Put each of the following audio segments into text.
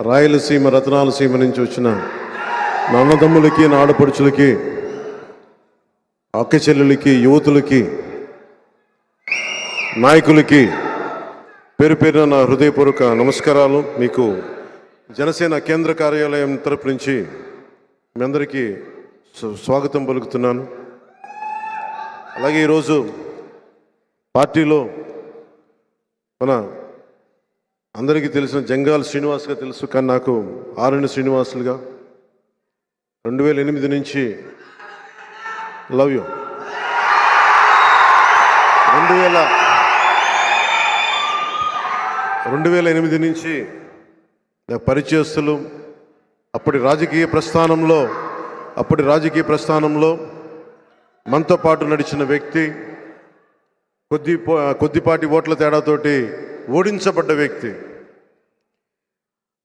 రాయలసీమ రతనాలసీమ నుంచి వచ్చిన నా అన్నదమ్ములకి, నా ఆడపడుచులకి, అక్క చెల్లెలకి, యువతులకి, నాయకులకి పేరు పేరున నా హృదయపూర్వక నమస్కారాలు. మీకు జనసేన కేంద్ర కార్యాలయం తరపు నుంచి మీ అందరికీ స్వాగతం పలుకుతున్నాను. అలాగే ఈరోజు పార్టీలో మన అందరికీ తెలిసిన జంగాల్ శ్రీనివాస్గా తెలుసు, కానీ నాకు ఆరణ్య శ్రీనివాసులుగా 2008 నుంచి లవ్ యూ 2008 నుంచి పరిచయస్తులు. అప్పటి రాజకీయ ప్రస్థానంలో మనతో పాటు నడిచిన వ్యక్తి, కొద్దిపాటి ఓట్ల తేడాతోటి ఓడించబడ్డ వ్యక్తి.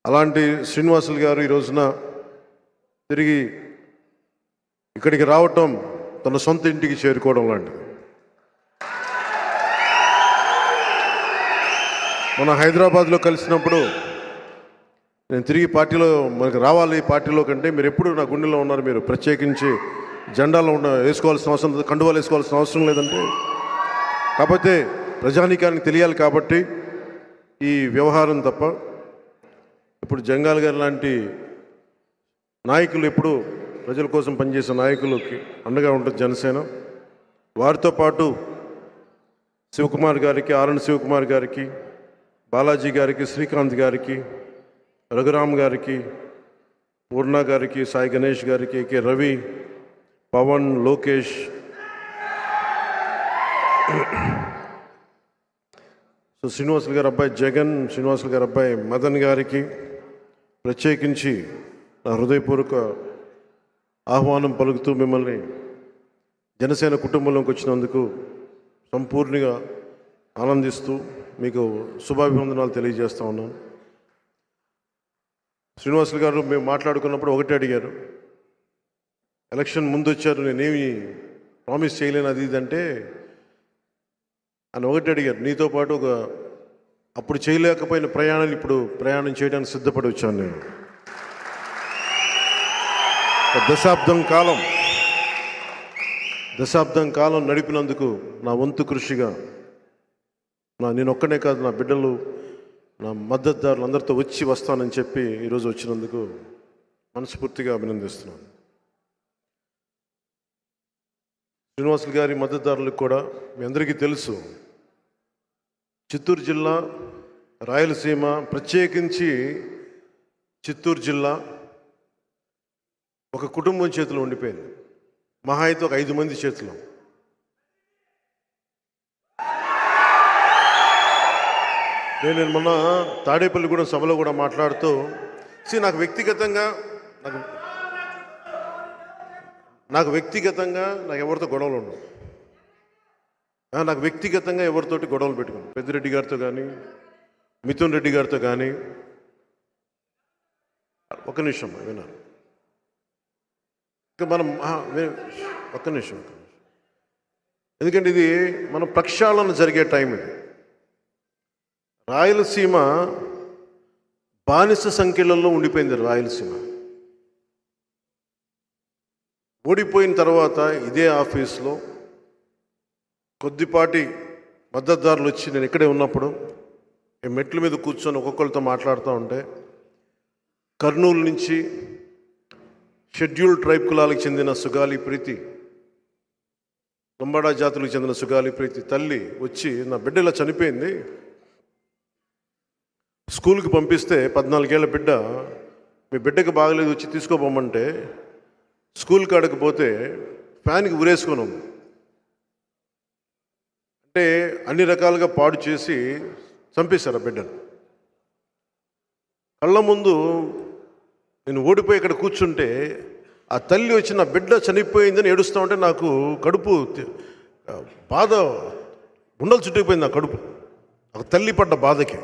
అలాంటి శ్రీనివాసులు గారు ఈ రోజున తిరిగి ఇక్కడికి రావటం తన సొంత ఇంటికి చేరుకోవడం లాంటిది. మన హైదరాబాద్లో కలిసినప్పుడు నేను తిరిగి పార్టీలో మనకు రావాలి, పార్టీలో కంటే మీరు ఎప్పుడు నా గుండెలో ఉన్నారు, మీరు ప్రత్యేకించి జెండాలో వేసుకోవాల్సిన అవసరం లేదు, కండువాలు వేసుకోవాల్సిన అవసరం లేదంటే, కాకపోతే ప్రజానీకానికి తెలియాలి కాబట్టి ఈ వ్యవహారం తప్ప. ఇప్పుడు జంగాల్ గారు లాంటి నాయకులు, ఎప్పుడు ప్రజల కోసం పనిచేసే నాయకులకి అండగా ఉంటుంది జనసేన. వారితో పాటు శివకుమార్ గారికి, ఆరణ్య శివకుమార్ గారికి, బాలాజీ గారికి, శ్రీకాంత్ గారికి, రఘురామ్ గారికి, పూర్ణ గారికి, సాయి గణేష్ గారికి, కే రవి, పవన్, లోకేష్, శ్రీనివాసులు గారి అబ్బాయి జగన్, శ్రీనివాసులు గారి అబ్బాయి మదన్ గారికి ప్రత్యేకించి నా హృదయపూర్వక ఆహ్వానం పలుకుతూ మిమ్మల్ని జనసేన కుటుంబంలోకి వచ్చినందుకు సంపూర్ణంగా ఆనందిస్తూ మీకు శుభాభివందనాలు తెలియజేస్తూ ఉన్నాను. శ్రీనివాసులు గారు మేము మాట్లాడుకున్నప్పుడు ఒకటే అడిగారు, ఎలక్షన్ ముందు వచ్చారు, నేనేమి ప్రామిస్ చేయలేను అది ఇదంటే అని ఒకటి అడిగారు, నీతో పాటు అప్పుడు చేయలేకపోయిన ప్రయాణాలు ఇప్పుడు ప్రయాణం చేయడానికి సిద్ధపడి వచ్చాను నేను. దశాబ్దం కాలం నడిపినందుకు నా వంతు కృషిగా నేను ఒక్కనే కాదు, నా బిడ్డలు, నా మద్దతుదారులు అందరితో వస్తానని చెప్పి ఈరోజు వచ్చినందుకు మనస్ఫూర్తిగా అభినందిస్తున్నాను. శ్రీనివాసులు గారి మద్దతుదారులకు కూడా మీ అందరికీ తెలుసు, చిత్తూరు జిల్లా, రాయలసీమ, ప్రత్యేకించి చిత్తూరు జిల్లా ఒక కుటుంబం చేతిలో ఉండిపోయింది. మహా అయితే ఒక 5 మంది చేతిలో. నేను మొన్న తాడేపల్లిగూడెం సభలో కూడా మాట్లాడుతూ నాకు వ్యక్తిగతంగా ఎవరితో గొడవలు ఉండవు. నాకు వ్యక్తిగతంగా ఎవరితోటి గొడవలు పెట్టుకున్నాను, పెద్దిరెడ్డి గారితో కానీ, మిథున్ రెడ్డి గారితో కానీ. ఒక నిమిషం వినాలి, మనం ఒక్క నిమిషం, ఎందుకంటే ఇది మన ప్రక్షాళన జరిగే టైం. ఇది రాయలసీమ బానిస సంఖ్యలలో ఉండిపోయింది. రాయలసీమ ఓడిపోయిన తర్వాత ఇదే ఆఫీస్లో కొద్దిపాటి మద్దతుదారులు వచ్చి, నేను ఇక్కడే ఉన్నప్పుడు మెట్ల మీద కూర్చొని ఒక్కొక్కరితో మాట్లాడుతూ ఉంటే, కర్నూలు నుంచి షెడ్యూల్డ్ ట్రైబ్ కులాలకు చెందిన సుగాలి ప్రీతి, లంబాడా జాతులకు చెందిన సుగాలి ప్రీతి తల్లి వచ్చి, నా బిడ్డ ఇలా చనిపోయింది, స్కూల్కి పంపిస్తే 14 ఏళ్ల బిడ్డ, మీ బిడ్డకి బాగలేదు, వచ్చి తీసుకోపోమంటే స్కూల్ కాడకు పోతే ఫ్యాన్కి ఉరేసుకొని ఉంది. అంటే అన్ని రకాలుగా పాడు చేసి చంపేశారు ఆ బిడ్డను. కళ్ళ ముందు నేను ఓడిపోయి ఇక్కడ కూర్చుంటే ఆ తల్లి వచ్చి నా బిడ్డ చనిపోయిందని ఏడుస్తూ ఉంటే నాకు కడుపు బాధ ఉండలు చుట్టుకుపోయింది. నా కడుపు ఒక తల్లి పడ్డ బాధకి.